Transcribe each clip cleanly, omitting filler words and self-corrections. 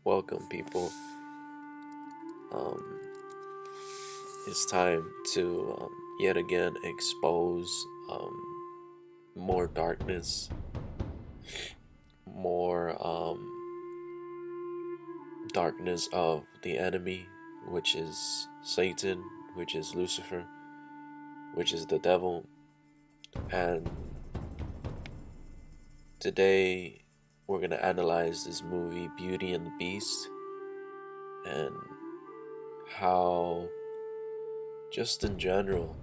Welcome, people. Um, it's time to yet again expose more darkness, more darkness of the enemy, which is Satan, which is Lucifer, which is the devil. And today we're going to analyze this movie, Beauty and the Beast, and how, just in general,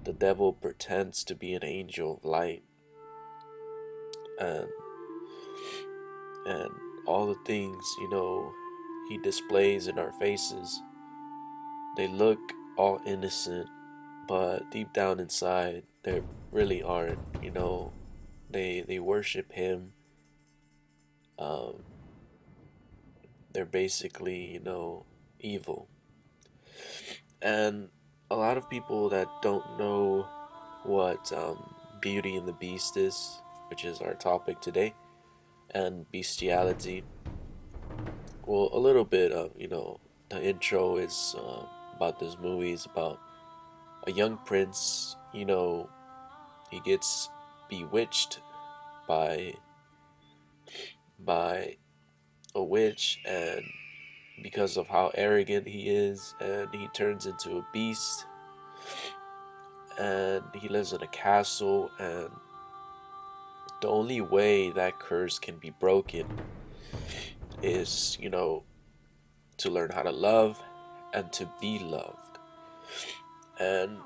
the devil pretends to be an angel of light, and and all the things he displays in our faces. They look all innocent, but deep down inside they really aren't. They worship him. um they're basically evil. And a lot of people that don't know what Beauty and the Beast is, which is our topic today, and bestiality. Well, a little bit of, the intro is about this movie. Is about a young prince. He gets bewitched by by a witch, and because of how arrogant he is, and he turns into a beast, and he lives in a castle, and the only way that curse can be broken is, to learn how to love and to be loved. And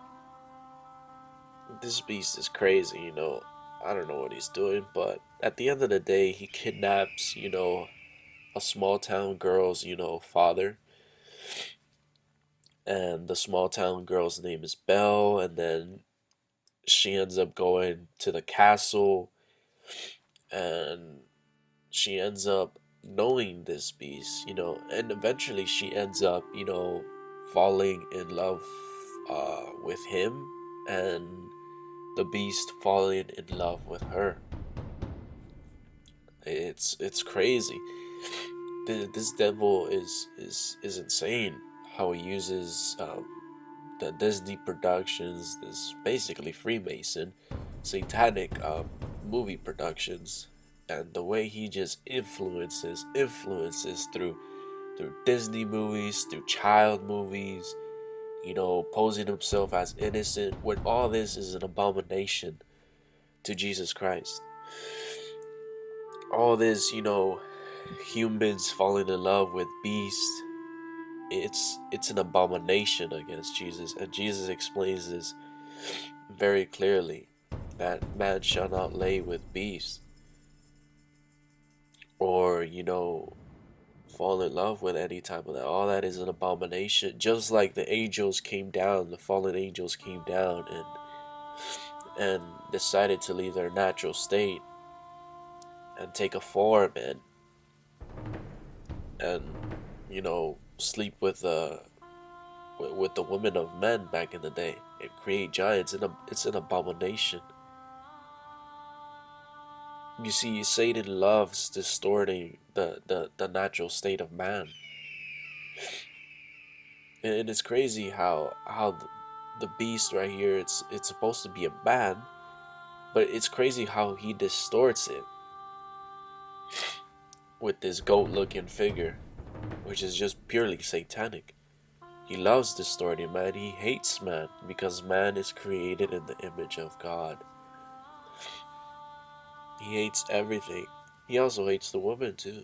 this beast is crazy, I don't know what he's doing, but at the end of the day, he kidnaps, a small town girl's, father. And the small town girl's name is Belle, and then she ends up going to the castle, and she ends up knowing this beast, and eventually she ends up, falling in love with him, and the beast falling in love with her. It's crazy. This devil is insane. How he uses the Disney productions, this basically Freemason, satanic movie productions, and the way he just influences through Disney movies, through child movies, posing himself as innocent, when all this is an abomination to Jesus Christ. All this, humans falling in love with beasts, it's an abomination against Jesus, and Jesus explains this very clearly, that man shall not lay with beasts, or fall in love with any type of that. All that is an abomination. Just like the angels came down, the fallen angels came down and decided to leave their natural state and take a form and sleep with the women of men back in the day and create giants. It's an abomination. You see, Satan loves distorting the natural state of man. And it's crazy how the beast right here, it's supposed to be a man, but it's crazy how he distorts it with this goat looking figure, which is just purely satanic. He loves distorting man. He hates man because man is created in the image of God. He hates everything. He also hates the woman too.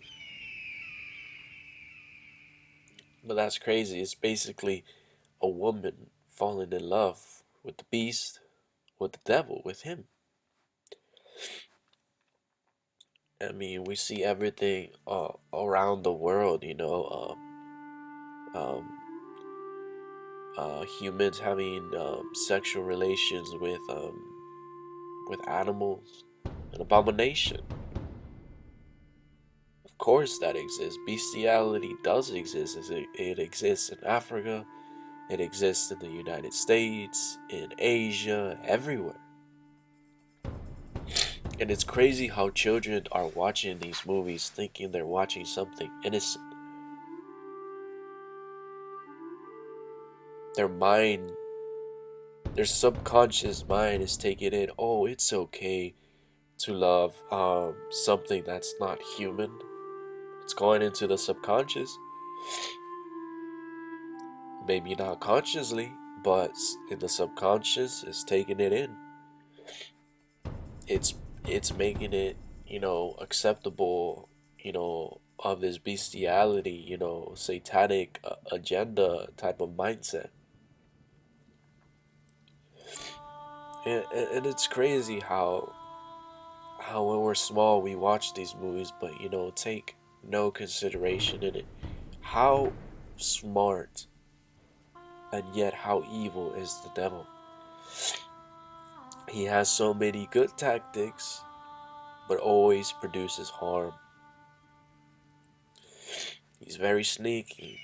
But that's crazy. It's basically a woman falling in love with the beast, with the devil, with him. I mean, we see everything around the world, humans having sexual relations with animals, an abomination. Of course, that exists. Bestiality does exist. It exists in Africa. It exists in the United States, in Asia, everywhere. And it's crazy how children are watching these movies thinking they're watching something, and it's their mind, their subconscious mind is taking in, oh, it's okay to love something that's not human. It's going into the subconscious, maybe not consciously, but in the subconscious, it's taking it in. It's it's making it, acceptable, of this bestiality, satanic agenda type of mindset. And it's crazy how when we're small we watch these movies, but take no consideration in it. How smart and yet how evil is the devil. He has so many good tactics, but always produces harm. He's very sneaky.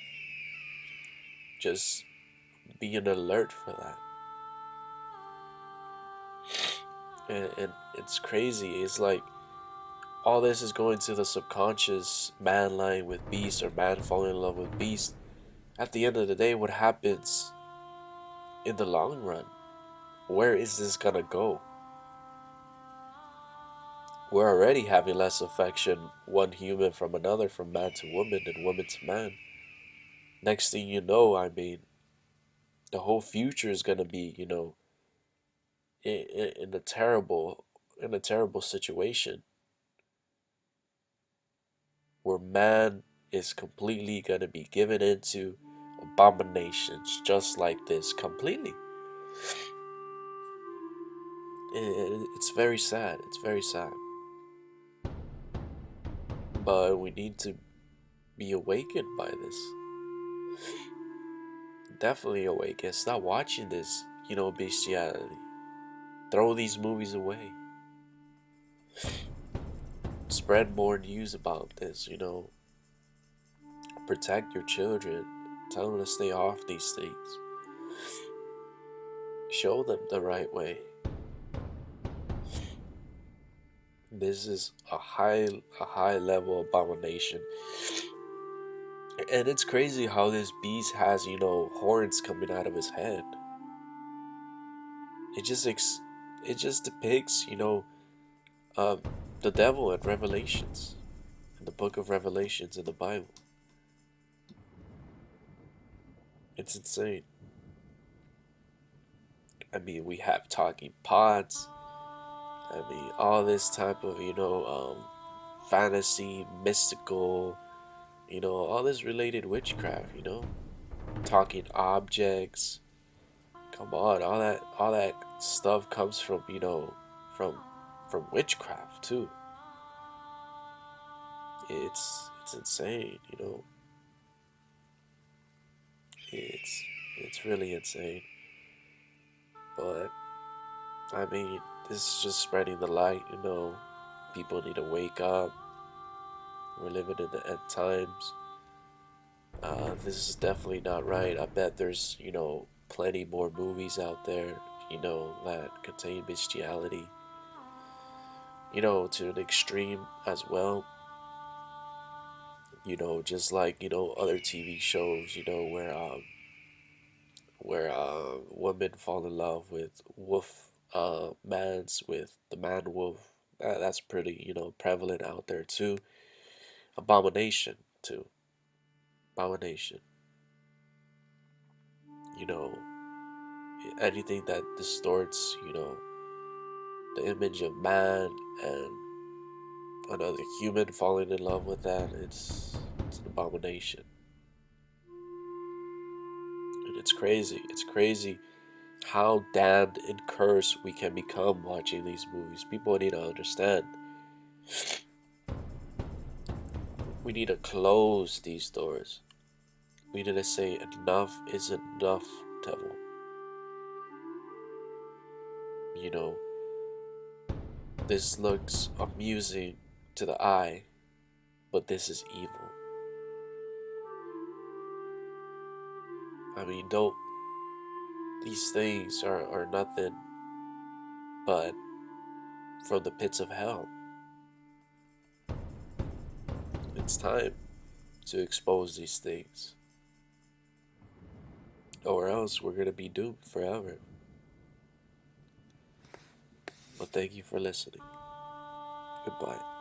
Just be an alert for that. And it's crazy. It's like all this is going to the subconscious, man lying with beast or man falling in love with beast. At the end of the day, what happens in the long run? Where is this gonna go? We're already having less affection, one human from another, from man to woman and woman to man. Next thing you know, I mean, the whole future is gonna be, in a terrible situation where man is completely gonna be given into abominations just like this completely. It's very sad. It's very sad. But we need to be awakened by this. Definitely awakened. Stop watching this, bestiality. Throw these movies away. Spread more news about this, Protect your children. Tell them to stay off these things. Show them the right way. This is a high level abomination. And it's crazy how this beast has, horns coming out of his head. It just it just depicts, um, the devil in Revelations, in the book of Revelations in the Bible. It's insane. I mean, we have talking pods. I mean, all this type of, fantasy, mystical, all this related witchcraft, talking objects. Come on, all that stuff comes from, from from witchcraft too. It's insane, It's it's really insane. But I mean, this is just spreading the light, People need to wake up. We're living in the end times. This is definitely not right. I bet there's, plenty more movies out there, that contain bestiality, to an extreme as well. Just like, other TV shows, where women fall in love with wolf mans with the man wolf. That's pretty, prevalent out there too. Abomination too. Abomination. You know, anything that distorts, the image of man and another human falling in love with that, it's an abomination. And it's crazy. It's crazy how damned and cursed we can become watching these movies. People need to understand. We need to close these doors. We need to say enough is enough, devil. You know, this looks amusing to the eye, but this is evil. I mean, don't, these things are nothing but from the pits of hell. It's time to expose these things, or else we're gonna be doomed forever. But thank you for listening. Goodbye.